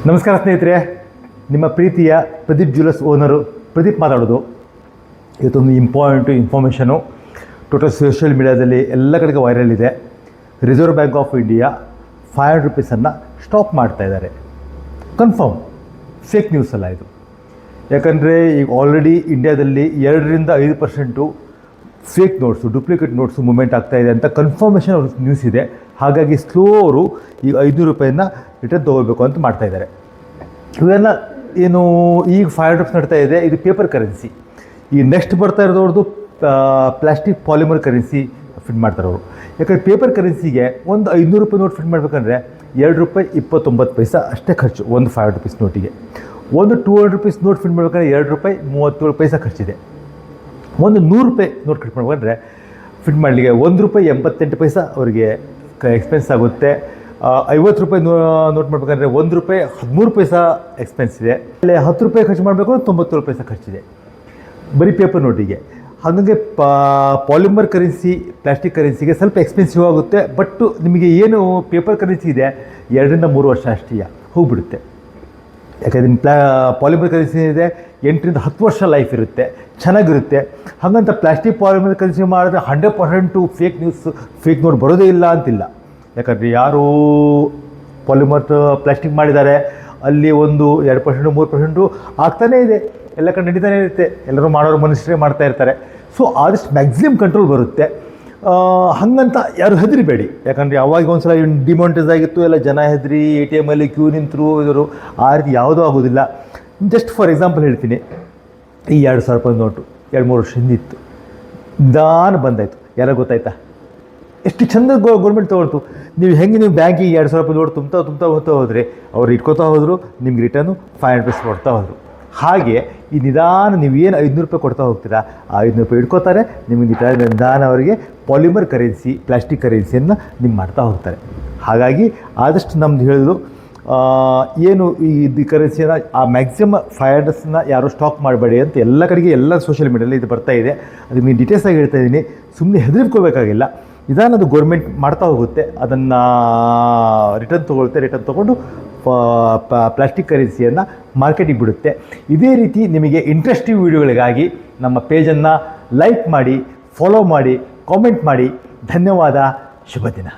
ನಮಸ್ಕಾರ ಸ್ನೇಹಿತರೆ, ನಿಮ್ಮ ಪ್ರೀತಿಯ ಪ್ರದೀಪ್ ಜ್ಯುವೆಲರ್ಸ್ ಓನರು ಪ್ರದೀಪ್ ಮಾತಾಡೋದು. ಇವತ್ತೊಂದು ಇಂಪಾರ್ಟೆಂಟು ಇನ್ಫಾರ್ಮೇಷನು ಟೋಟಲ್ ಸೋಷಿಯಲ್ ಮೀಡಿಯಾದಲ್ಲಿ ಎಲ್ಲ ಕಡೆಗೆ ವೈರಲ್ ಇದೆ. ರಿಸರ್ವ್ ಬ್ಯಾಂಕ್ ಆಫ್ ಇಂಡಿಯಾ 500 ರೂಪೀಸನ್ನು ಸ್ಟಾಪ್ ಮಾಡ್ತಾಯಿದ್ದಾರೆ. ಕನ್ಫರ್ಮ್ ಫೇಕ್ ನ್ಯೂಸ್ ಅಲ್ಲ ಇದು. ಯಾಕಂದರೆ ಈಗ ಆಲ್ರೆಡಿ ಇಂಡಿಯಾದಲ್ಲಿ 2-5% fake notes, duplicate notes movement ಆಗ್ತಾಯಿದೆ ಅಂತ ಕನ್ಫರ್ಮೇಷನ್ ನ್ಯೂಸ್ ಇದೆ. ಹಾಗಾಗಿ ಸ್ಲೋ ಅವರು ಈಗ 500 ರೂಪಾಯಿನ ರಿಟರ್ನ್ ತೊಗೋಬೇಕು ಅಂತ ಮಾಡ್ತಾಯಿದ್ದಾರೆ. ಇವೆಲ್ಲ ಏನು ಈಗ 500 ರೂಪೀಸ್ ನಡ್ತಾ ಇದೆ, ಇದು ಪೇಪರ್ ಕರೆನ್ಸಿ. ಈ ನೆಕ್ಸ್ಟ್ ಬರ್ತಾ ಇರೋದವ್ರದ್ದು ಪ್ಲಾಸ್ಟಿಕ್ ಪಾಲಿಮರ್ ಕರೆನ್ಸಿ ಫಿಟ್ ಮಾಡ್ತಾರೆ ಅವರು. ಯಾಕಂದರೆ ಪೇಪರ್ ಕರೆನ್ಸಿಗೆ ಒಂದು 500 ರೂಪಾಯಿ ನೋಟ್ ಫಿಟ್ ಮಾಡಬೇಕಂದ್ರೆ ₹2.29 ಅಷ್ಟೇ ಖರ್ಚು. ಒಂದು 500 ರೂಪೀಸ್ ನೋಟಿಗೆ. ಒಂದು 200 ರೂಪೀಸ್ ನೋಟ್ ಫಿಟ್ ಮಾಡಬೇಕಂದ್ರೆ ₹2.37 ಖರ್ಚಿದೆ. ಒಂದು 100 ರೂಪಾಯಿ ನೋಟ್ ಫಿಟ್ ಮಾಡಬೇಕಂದ್ರೆ ಫಿಟ್ ಮಾಡಲಿಕ್ಕೆ ₹1.88 ಅವರಿಗೆ ಎಕ್ಸ್ಪೆನ್ಸ್ ಆಗುತ್ತೆ. 50 ರೂಪಾಯಿ ನೋಟ್ ಮಾಡಬೇಕಂದ್ರೆ ₹1.13 ಎಕ್ಸ್ಪೆನ್ಸ್ ಇದೆ. ಅಲ್ಲಿ 10 ರೂಪಾಯಿ ಖರ್ಚು ಮಾಡಬೇಕು ಅಂದರೆ ₹97 ಖರ್ಚಿದೆ ಬರೀ ಪೇಪರ್ ನೋಟಿಗೆ. ಹಾಗಾಗಿ ಪಾಲಿಮರ್ ಕರೆನ್ಸಿ, ಪ್ಲಾಸ್ಟಿಕ್ ಕರೆನ್ಸಿಗೆ ಸ್ವಲ್ಪ ಎಕ್ಸ್ಪೆನ್ಸಿವ್ ಆಗುತ್ತೆ. ಬಟ್ ನಿಮಗೆ ಏನು ಪೇಪರ್ ಕರೆನ್ಸಿ ಇದೆ 2-3 ವರ್ಷ ಅಷ್ಟೇ ಹೋಗಿಬಿಡುತ್ತೆ. ಯಾಕಂದರೆ ನಿಮ್ಮ ಪಾಲಿಮರ್ ಕರೆನ್ಸಿ ಇದೆ 8-10 ವರ್ಷ ಲೈಫ್ ಇರುತ್ತೆ, ಚೆನ್ನಾಗಿರುತ್ತೆ. ಹಾಗಂತ ಪ್ಲಾಸ್ಟಿಕ್ ಪಾಲಿಮರ್ ಕರೆನ್ಸಿ ಮಾಡಿದ್ರೆ 100% ಫೇಕ್ ನೋಟ್ ಬರೋದೇ ಇಲ್ಲ ಅಂತಿಲ್ಲ. ಯಾಕಂದರೆ ಯಾರು ಪಾಲಿಮರ್ ಪ್ಲಾಸ್ಟಿಕ್ ಮಾಡಿದ್ದಾರೆ ಅಲ್ಲಿ 1-2%, 3% ಆಗ್ತಾನೇ ಇದೆ. ಎಲ್ಲ ಕಡೆ ನಡೀತಾನೆ ಇರುತ್ತೆ. ಎಲ್ಲರೂ ಮಾಡೋರು ಮನುಷ್ಯರೇ ಮಾಡ್ತಾ ಇರ್ತಾರೆ. ಸೊ ಆದಷ್ಟು ಮ್ಯಾಕ್ಸಿಮಮ್ ಕಂಟ್ರೋಲ್ ಬರುತ್ತೆ. ಹಾಗಂತ ಯಾರು ಹೆದರಿಬೇಡಿ. ಯಾಕಂದರೆ ಅವಾಗ ಒಂದು ಸಲ ಡಿಮಾನಿಟೈಸ್ ಆಗಿತ್ತು, ಎಲ್ಲ ಜನ ಹೆದರಿ ATM ಅಲ್ಲಿ ಕ್ಯೂ ನಿಂತರು ಇವರು. ಆ ರೀತಿ ಯಾವುದೂ ಆಗೋದಿಲ್ಲ. ಜಸ್ಟ್ ಫಾರ್ ಎಕ್ಸಾಂಪಲ್ ಹೇಳ್ತೀನಿ, ಈ 2,000 ರೂಪಾಯಿ ನೋಟು 2-3 ವರ್ಷ ಹಿಂದಿತ್ತು, ನಿಧಾನ ಬಂದಾಯಿತು. ಯಾರೋ ಗೊತ್ತಾಯ್ತಾ? ಎಷ್ಟು ಚಂದ ಗೌರ್ಮೆಂಟ್ ತೊಗೊಳ್ತು. ನೀವು ಬ್ಯಾಂಕಿಗೆ 2,000 ರೂಪಾಯಿ ನೋಟ್ ತುಂಬ್ತಾ ಹೋದರೆ ಅವ್ರು ಇಟ್ಕೋತಾ ಹೋದರು, ನಿಮ್ಗೆ ರಿಟರ್ನು 500 ರೂಪೀಸ್ ಕೊಡ್ತಾ ಹೋದರು. ಹಾಗೆ ಈ ನಿಧಾನ ನೀವೇನು 500 ರೂಪಾಯಿ ಕೊಡ್ತಾ ಹೋಗ್ತೀರಾ, ಆ 500 ರೂಪಾಯಿ ಇಟ್ಕೋತಾರೆ. ನಿಮಗೆ ನಿಧಾನ ಅವರಿಗೆ ಪಾಲಿಮರ್ ಕರೆನ್ಸಿ, ಪ್ಲಾಸ್ಟಿಕ್ ಕರೆನ್ಸಿಯನ್ನು ನಿಮ್ಮ ಮಾಡ್ತಾ ಹೋಗ್ತಾರೆ. ಹಾಗಾಗಿ ಆದಷ್ಟು ನಮ್ದು ಹೇಳೋದು ಏನು ಈ ಕರೆನ್ಸಿಯನ್ನು ಆ ಮ್ಯಾಕ್ಸಿಮಮ್ 500ನ ಯಾರೂ ಸ್ಟಾಕ್ ಮಾಡಬೇಡಿ ಅಂತ ಎಲ್ಲ ಕಡೆಗೆ ಎಲ್ಲ ಸೋಷಿಯಲ್ ಮೀಡಿಯಲ್ಲಿ ಇದು ಬರ್ತಾ ಇದೆ. ಅದಕ್ಕೆ ನೀವು ಡೀಟೇಲ್ಸಾಗಿ ಹೇಳ್ತಾ ಇದ್ದೀನಿ. ಸುಮ್ಮನೆ ಹೆದರ್ಕೋಬೇಕಾಗಿಲ್ಲ. ನಿಧಾನದು ಗೌರ್ಮೆಂಟ್ ಮಾಡ್ತಾ ಹೋಗುತ್ತೆ. ಅದನ್ನು ರಿಟರ್ನ್ ತೊಗೊಂಡು ಪ್ಲಾಸ್ಟಿಕ್ ಕರೆನ್ಸಿಯನ್ನು ಮಾರ್ಕೆಟಿಗೆ ಬಿಡುತ್ತೆ. ಇದೇ ರೀತಿ ನಿಮಗೆ ಇಂಟ್ರೆಸ್ಟಿಂಗ್ ವೀಡಿಯೋಗಳಿಗಾಗಿ ನಮ್ಮ ಪೇಜನ್ನು ಲೈಕ್ ಮಾಡಿ, ಫಾಲೋ ಮಾಡಿ, ಕಾಮೆಂಟ್ ಮಾಡಿ. ಧನ್ಯವಾದ. ಶುಭ ದಿನ.